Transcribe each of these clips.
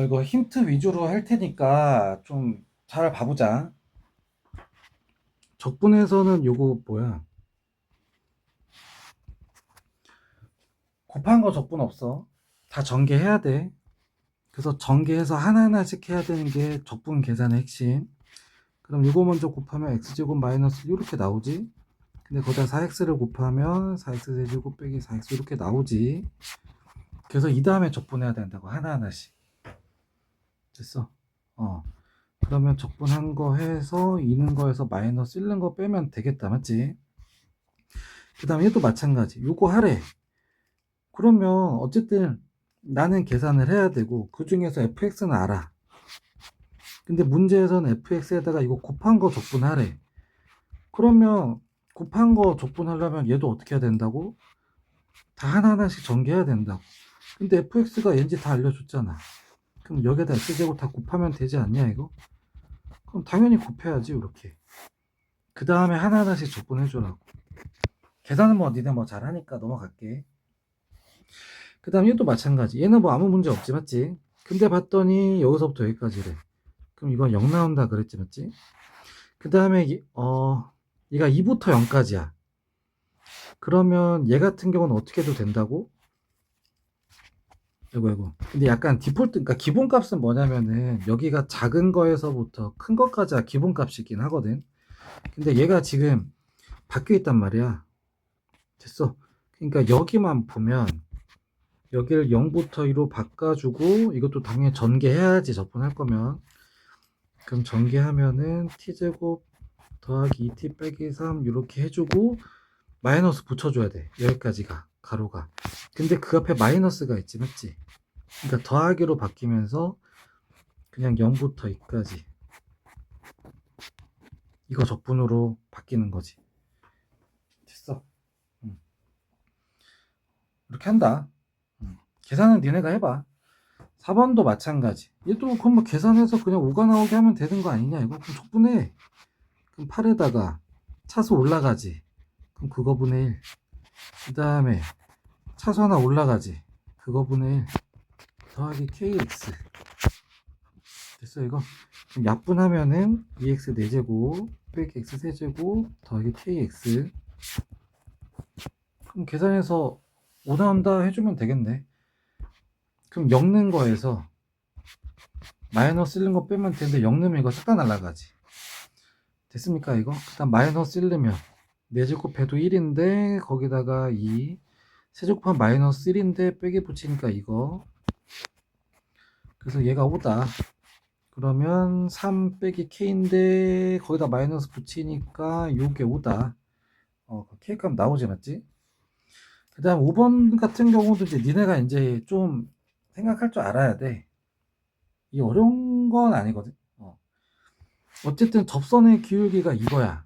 이거 힌트 위주로 할 테니까 좀 잘 봐보자. 적분에서는 요거 뭐야? 곱한 거 적분 없어. 다 전개해야 돼. 그래서 전개해서 하나하나씩 해야 되는 게 적분 계산의 핵심. 그럼 이거 먼저 곱하면 x제곱 마이너스 이렇게 나오지. 근데 거기다 4x를 곱하면 4x 세제곱 빼기 4x 이렇게 나오지. 그래서 이 다음에 적분해야 된다고 하나하나씩. 됐어. 그러면 적분한 거 해서 있는 거에서 마이너스 잃는 거 빼면 되겠다. 맞지? 그 다음에 얘도 마찬가지. 요거 하래. 그러면 어쨌든 나는 계산을 해야 되고 그 중에서 fx는 알아. 근데 문제에서는 fx에다가 이거 곱한 거 적분하래. 그러면 곱한 거 적분하려면 얘도 어떻게 해야 된다고? 다 하나하나씩 전개해야 된다고. 근데 fx가 왠지 다 알려줬잖아. 그럼 여기에다 x제곱 다 곱하면 되지 않냐 이거? 그럼 당연히 곱해야지 이렇게. 그 다음에 하나하나씩 적분해주라고. 계산은 뭐 니네 뭐 잘하니까 넘어갈게. 그 다음 얘도 마찬가지. 얘는 뭐 아무 문제 없지 맞지? 근데 봤더니 여기서부터 여기까지래. 그럼 이건 0 나온다 그랬지 맞지? 그 다음에 얘가 2부터 0까지야. 그러면 얘 같은 경우는 어떻게 해도 된다고? 이거. 근데 약간 디폴트, 그러니까 기본값은 뭐냐면은 여기가 작은 거에서부터 큰 것까지가 기본값이긴 하거든. 근데 얘가 지금 바뀌어 있단 말이야. 됐어. 그러니까 여기만 보면 여기를 0부터 2로 바꿔주고 이것도 당연히 전개해야지 적분할 거면. 그럼 전개하면은 t제곱 더하기 2t 빼기 3 이렇게 해주고 마이너스 붙여줘야 돼. 여기까지가 가로가. 근데 그 앞에 마이너스가 있지 맞지? 그러니까 더하기로 바뀌면서 그냥 0부터 2까지 이거 적분으로 바뀌는 거지. 됐어. 이렇게 한다. 계산은 니네가 해봐. 4번도 마찬가지. 얘도 그럼 뭐 계산해서 그냥 5가 나오게 하면 되는 거 아니냐 이거? 그럼 적분해. 그럼 8에다가 차수 올라가지. 그럼 그거분의 1. 그 다음에 차수 하나 올라가지. 그거분의 1 더하기 kx. 됐어 이거? 그럼 약분하면은 2x 4제곱 빼기 x 세제곱 더하기 kx. 그럼 계산해서 5 나온다 해주면 되겠네. 그럼 0 넣는 거에서 마이너스 1는 거 빼면 되는데 0 넣으면 이거 싹 다 날라가지. 됐습니까 이거? 그 다음 마이너스 1 넣으면 4제곱 해도 1인데 거기다가 2 세제곱하면 마이너스 1인데 빼기 붙이니까 이거. 그래서 얘가 5다. 그러면 3 빼기 k인데 거기다 마이너스 붙이니까 요게 5다. k값 나오지 맞지? 그 다음 5번 같은 경우도 이제 니네가 이제 좀 생각할 줄 알아야 돼. 이 어려운 건 아니거든. 어쨌든 접선의 기울기가 이거야.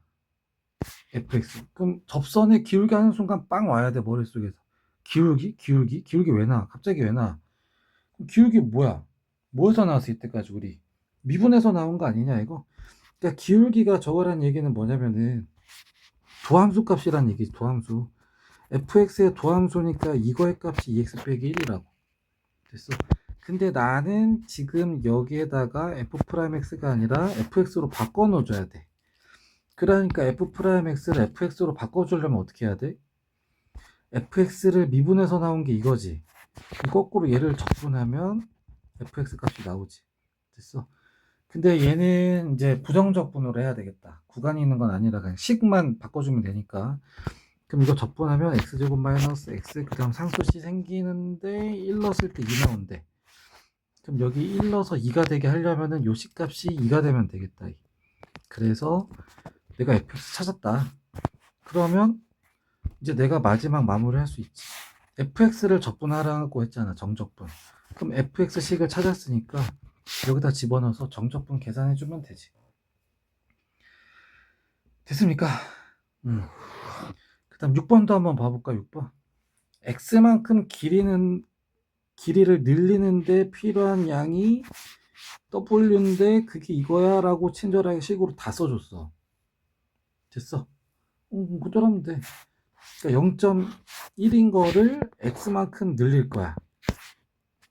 fx. 그럼 접선의 기울기 하는 순간 빵 와야 돼, 머릿속에서. 기울기? 기울기? 기울기 왜 나? 갑자기 왜 나? 그럼 기울기 뭐야? 뭐에서 나왔을 때까지 우리? 미분에서 나온 거 아니냐, 이거? 그러니까 기울기가 저거란 얘기는 뭐냐면은 도함수 값이란 얘기지, 도함수. fx의 도함수니까 이거의 값이 2x 빼기 1이라고. 됐어. 근데 나는 지금 여기에다가 f'x가 아니라 fx로 바꿔 놓아줘야 돼. 그러니까 f'x를 fx로 바꿔주려면 어떻게 해야 돼? fx를 미분해서 나온 게 이거지. 거꾸로 얘를 적분하면 fx 값이 나오지. 됐어. 근데 얘는 이제 부정적분으로 해야 되겠다. 구간이 있는 건 아니라 그냥 식만 바꿔주면 되니까. 그럼 이거 적분하면 x제곱 마이너스 x 그 다음 상수씨 생기는데 1 넣었을 때 2 나온대. 그럼 여기 1 넣어서 2가 되게 하려면은 요 식값이 2가 되면 되겠다. 그래서 내가 fx 찾았다. 그러면 이제 내가 마지막 마무리 할 수 있지. fx를 적분하라고 했잖아. 정적분. 그럼 fx식을 찾았으니까 여기다 집어넣어서 정적분 계산해주면 되지. 됐습니까? 그 다음 6번도 한번 봐볼까? 6번. x만큼 길이를 늘리는데 필요한 양이 w인데 그게 이거야 라고 친절하게 식으로 다 써줬어. 됐어. 그대로하면 돼. 그러니까 0.1인 거를 x만큼 늘릴 거야.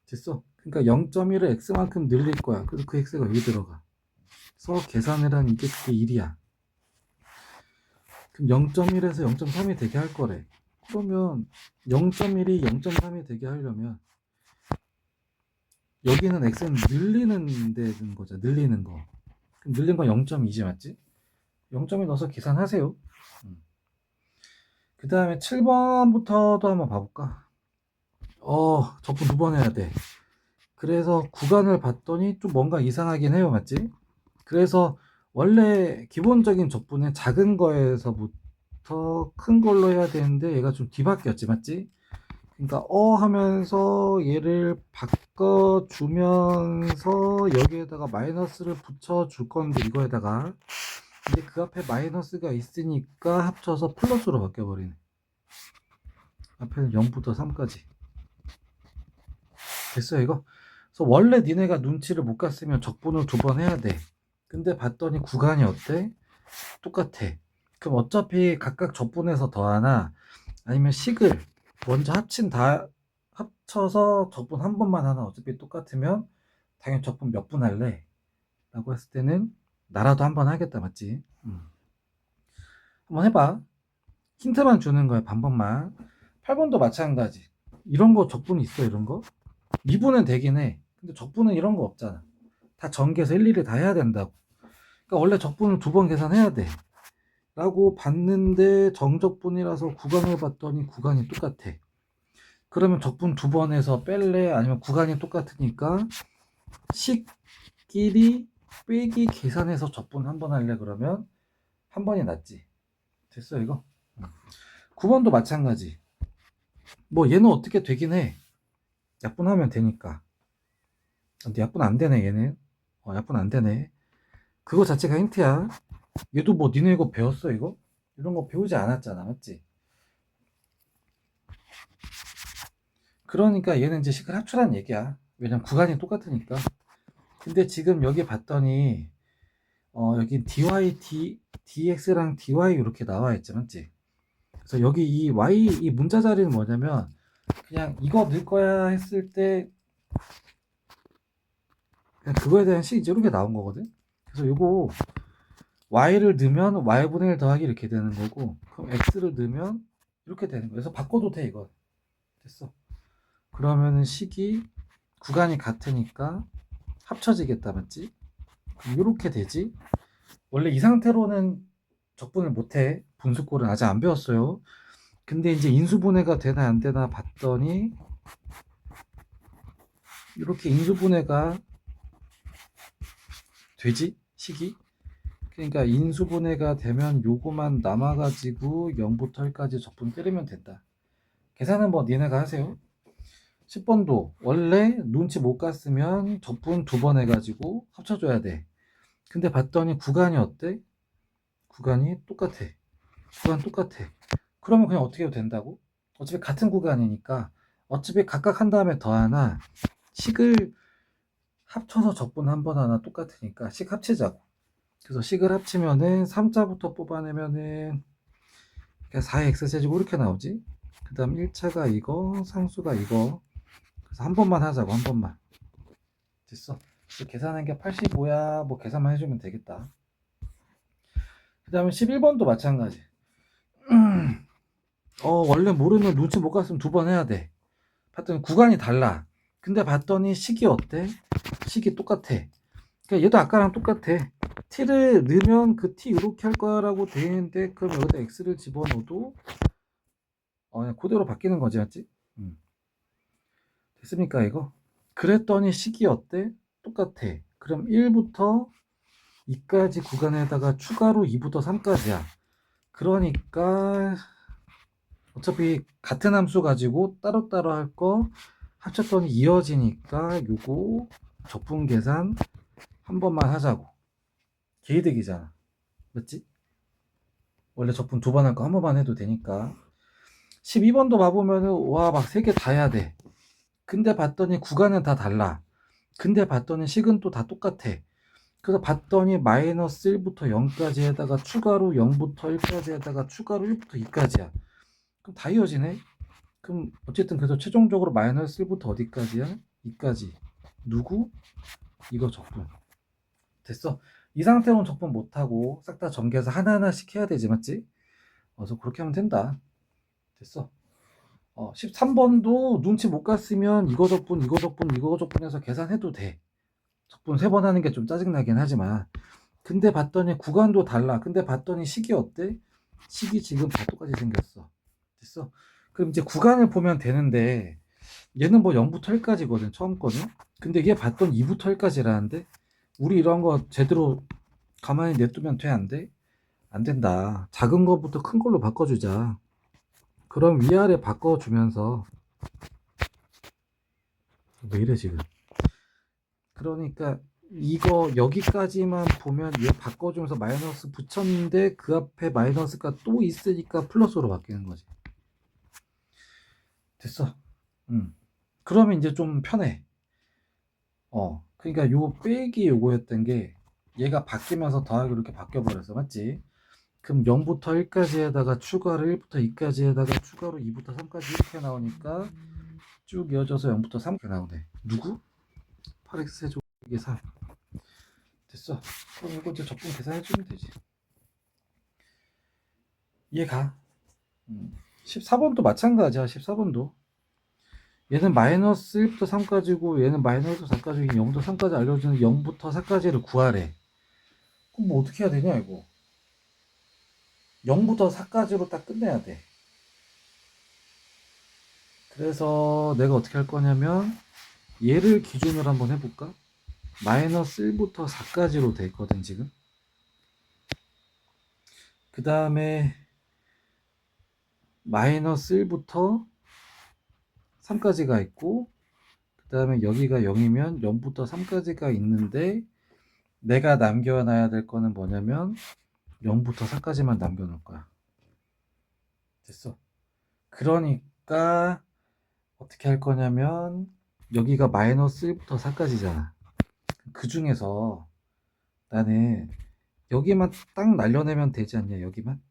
됐어. 그러니까 0.1을 x만큼 늘릴 거야. 그래서 그 x가 여기 들어가. 그래서 계산을 한 이게 그게 1이야. 그럼 0.1에서 0.3이 되게 할 거래. 그러면 0.1이 0.3이 되게 하려면 여기는 x는 늘리는 데는 거죠. 늘리는 거. 그럼 늘린 건 0.2지 맞지? 0.2 넣어서 계산하세요. 그 다음에 7번부터도 한번 봐볼까? 적분 2번 해야 돼. 그래서 구간을 봤더니 좀 뭔가 이상하긴 해요. 맞지? 그래서 원래 기본적인 적분은 작은 거에서부터 큰 걸로 해야 되는데 얘가 좀 뒤바뀌었지. 맞지? 그러니까 하면서 얘를 바꿔주면서 여기에다가 마이너스를 붙여줄 건데 이거에다가 이제 그 앞에 마이너스가 있으니까 합쳐서 플러스로 바뀌어버리네. 앞에는 0부터 3까지. 됐어 이거? 그래서 원래 니네가 눈치를 못 갔으면 적분을 2번 해야 돼. 근데 봤더니 구간이 어때? 똑같아. 그럼 어차피 각각 적분해서 더하나 아니면 식을 먼저 합쳐서 적분 한 번만 하나 어차피 똑같으면 당연히 적분 몇 분 할래? 라고 했을 때는 나라도 한 번 하겠다 맞지? 한번 해봐. 힌트만 주는 거야 반번만. 8번도 마찬가지. 이런 거 적분 있어 이런 거? 미분은 되긴 해. 근데 적분은 이런 거 없잖아. 다 전개해서 일일이 다 해야 된다고. 그러니까 원래 적분을 2번 계산해야 돼. 라고 봤는데 정적분이라서 구간을 봤더니 구간이 똑같아. 그러면 적분 2번 해서 뺄래? 아니면 구간이 똑같으니까 식끼리 빼기 계산해서 적분 한 번 할래? 그러면 한 번이 낫지. 됐어 이거? 9번도 마찬가지. 뭐 얘는 어떻게 되긴 해. 약분하면 되니까. 근데 약분 안 되네 얘는. 약분 안 되네. 그거 자체가 힌트야. 얘도 뭐 니네 이거 배웠어 이거? 이런 거 배우지 않았잖아 맞지? 그러니까 얘는 이제 식을 합쳐라는 얘기야. 왜냐면 구간이 똑같으니까. 근데 지금 여기 봤더니 여기 dx랑 dy 이렇게 나와 있지 맞지? 그래서 여기 이 y 이 문자 자리는 뭐냐면 그냥 이거 넣을 거야 했을 때 그냥 그거에 대한 식이 이렇게 나온 거거든. 그래서 요거 y를 넣으면 y분의 1 더하기 이렇게 되는 거고 그럼 x를 넣으면 이렇게 되는 거예요. 그래서 바꿔도 돼 이거. 됐어. 그러면은 식이 구간이 같으니까 합쳐지겠다 맞지? 이렇게 되지. 원래 이 상태로는 적분을 못해. 분수꼴은 아직 안 배웠어요. 근데 이제 인수분해가 되나 안 되나 봤더니 이렇게 인수분해가 되지 식이. 그러니까 인수분해가 되면 요거만 남아가지고 0부터 1까지 적분 때리면 된다. 계산은 뭐 니네가 하세요. 10번도 원래 눈치 못 갔으면 적분 2번 해가지고 합쳐줘야 돼. 근데 봤더니 구간이 어때? 구간이 똑같아. 구간 똑같아. 그러면 그냥 어떻게 해도 된다고? 어차피 같은 구간이니까 어차피 각각 한 다음에 더하나 식을 합쳐서 적분 한 번 하나 똑같으니까 식 합치자고. 그래서 식을 합치면은 3자부터 뽑아내면은 4x제곱 이렇게 나오지. 그 다음 1차가 이거, 상수가 이거. 그래서 한 번만 하자고, 한 번만. 됐어. 계산한 게 85야. 뭐 계산만 해주면 되겠다. 그 다음에 11번도 마찬가지. 원래 모르면 눈치 못 갔으면 2번 해야 돼. 봤더니 구간이 달라. 근데 봤더니 식이 어때? 식이 똑같아. 그러니까 얘도 아까랑 똑같아. t를 넣으면 그 t 이렇게 할 거라고 돼 있는데 그럼 여기다 x를 집어넣어도 그냥 그대로 바뀌는 거지 맞지? 됐습니까 이거? 그랬더니 식이 어때? 똑같아. 그럼 1부터 2까지 구간에다가 추가로 2부터 3까지야. 그러니까 어차피 같은 함수 가지고 따로따로 할 거 합쳤더니 이어지니까 요거 적분 계산 한 번만 하자고. 개이득이잖아. 맞지? 원래 적분 2번 할 거 한 번만 해도 되니까. 12번도 봐보면은 와 막 3개 다 해야 돼. 근데 봤더니 구간은 다 달라. 근데 봤더니 식은 또 다 똑같아. 그래서 봤더니 마이너스 1부터 0까지 에다가 추가로 0부터 1까지 에다가 추가로 1부터 2까지야. 그럼 다 이어지네? 그럼 어쨌든 그래서 최종적으로 마이너스 1부터 어디까지야? 2까지. 누구? 이거 적분. 됐어. 이 상태로는 적분 못하고 싹 다 전개해서 하나하나씩 해야 되지, 맞지? 그래서 그렇게 하면 된다. 됐어. 13번도 눈치 못 갔으면 이거 적분, 이거 적분, 이거 적분해서 계산해도 돼. 적분 3번 하는 게 좀 짜증나긴 하지만. 근데 봤더니 구간도 달라. 근데 봤더니 식이 어때? 식이 지금 다 똑같이 생겼어. 됐어. 그럼 이제 구간을 보면 되는데 얘는 뭐 0부터 1까지거든, 처음 거는. 근데 얘 봤더니 2부터 1까지라는데 우리 이런 거 제대로 가만히 냅두면 돼, 안 돼? 안 된다. 작은 거부터 큰 걸로 바꿔주자. 그럼 위아래 바꿔주면서 왜 이래 지금? 그러니까 이거 여기까지만 보면 얘 바꿔주면서 마이너스 붙였는데 그 앞에 마이너스가 또 있으니까 플러스로 바뀌는 거지. 됐어. 그러면 이제 좀 편해. 그러니까 요 빼기 요거였던 게 얘가 바뀌면서 더하기 이렇게 바뀌어 버렸어, 맞지? 그럼 0부터 1까지 에다가 추가를 1부터 2까지 에다가 추가로 2부터 3까지 이렇게 나오니까 쭉 이어져서 0부터 3 이렇게 나오네. 누구? 8x 세제곱 이게 3. 됐어. 그럼 이거 이제 적분 계산해주면 되지. 이해가? 14번도 마찬가지야. 14번도 얘는 마이너스 1부터 3까지고 얘는 마이너스 4까지 0부터 3까지 알려주는 0부터 4까지를 구하래. 그럼 뭐 어떻게 해야 되냐 이거. 0부터 4까지로 딱 끝내야 돼. 그래서 내가 어떻게 할 거냐면 얘를 기준으로 한번 해볼까? 마이너스 1부터 4까지로 돼 있거든 지금. 그 다음에 마이너스 1부터 3까지가 있고, 그 다음에 여기가 0이면 0부터 3까지가 있는데 내가 남겨놔야 될 거는 뭐냐면 0부터 4까지만 남겨놓을 거야. 됐어. 그러니까 어떻게 할 거냐면 여기가 마이너스 1부터 4까지잖아. 그 중에서 나는 여기만 딱 날려내면 되지 않냐, 여기만?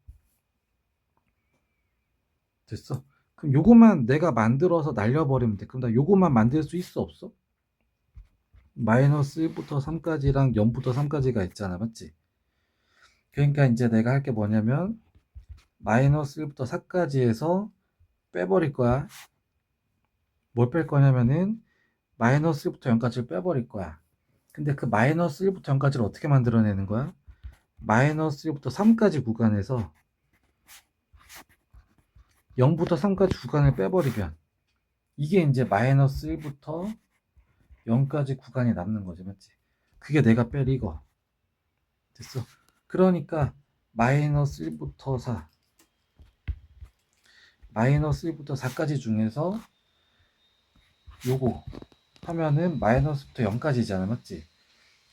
됐어. 그럼 요거만 내가 만들어서 날려버리면 돼. 그럼 나 요거만 만들 수 있어, 없어? 마이너스 1부터 3까지랑 0부터 3까지가 있잖아, 맞지? 그러니까 이제 내가 할 게 뭐냐면 마이너스 1부터 4까지에서 빼버릴 거야. 뭘 뺄 거냐면은 마이너스 1부터 0까지를 빼버릴 거야. 근데 그 마이너스 1부터 0까지를 어떻게 만들어내는 거야? 마이너스 1부터 3까지 구간에서 0부터 3까지 구간을 빼버리면 이게 이제 마이너스 1부터 0까지 구간이 남는 거지, 맞지? 그게 내가 뺄 이거. 됐어. 그러니까 마이너스 1부터 4, 마이너스 1부터 4까지 중에서 요거 하면은 마이너스부터 0까지잖아, 맞지?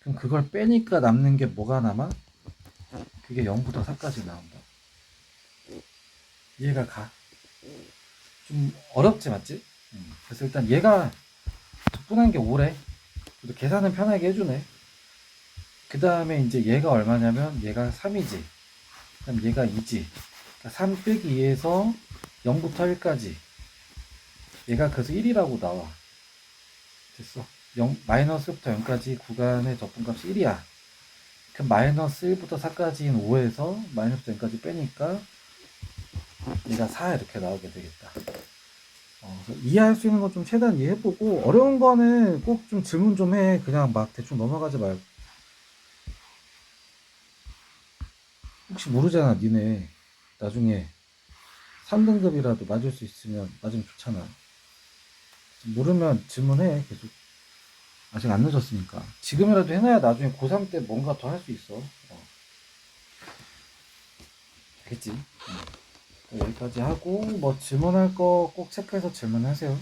그럼 그걸 빼니까 남는 게 뭐가 남아? 그게 0부터 4까지 나온다. 이해가 가? 좀 어렵지, 맞지? 그래서 일단 얘가 적분한 게 5래. 그래도 계산은 편하게 해주네. 그 다음에 이제 얘가 얼마냐면 얘가 3이지. 그럼 얘가 2지. 그러니까 3 빼기 2에서 0부터 1까지. 얘가 그래서 1이라고 나와. 됐어. 마이너스부터 0까지 구간의 적분값이 1이야. 그럼 마이너스 1부터 4까지인 5에서 마이너스 0까지 빼니까 얘가 4 이렇게 나오게 되겠다. 이해할 수 있는 건 좀 최대한 이해해보고 어려운 거는 꼭 좀 질문 좀 해. 그냥 막 대충 넘어가지 말고. 혹시 모르잖아, 니네 나중에 3등급이라도 맞을 수 있으면 맞으면 좋잖아. 모르면 질문해. 계속. 아직 안 늦었으니까 지금이라도 해놔야 나중에 고3 때 뭔가 더 할 수 있어. 알겠지? 여기까지 하고 뭐 질문할 거 꼭 체크해서 질문하세요.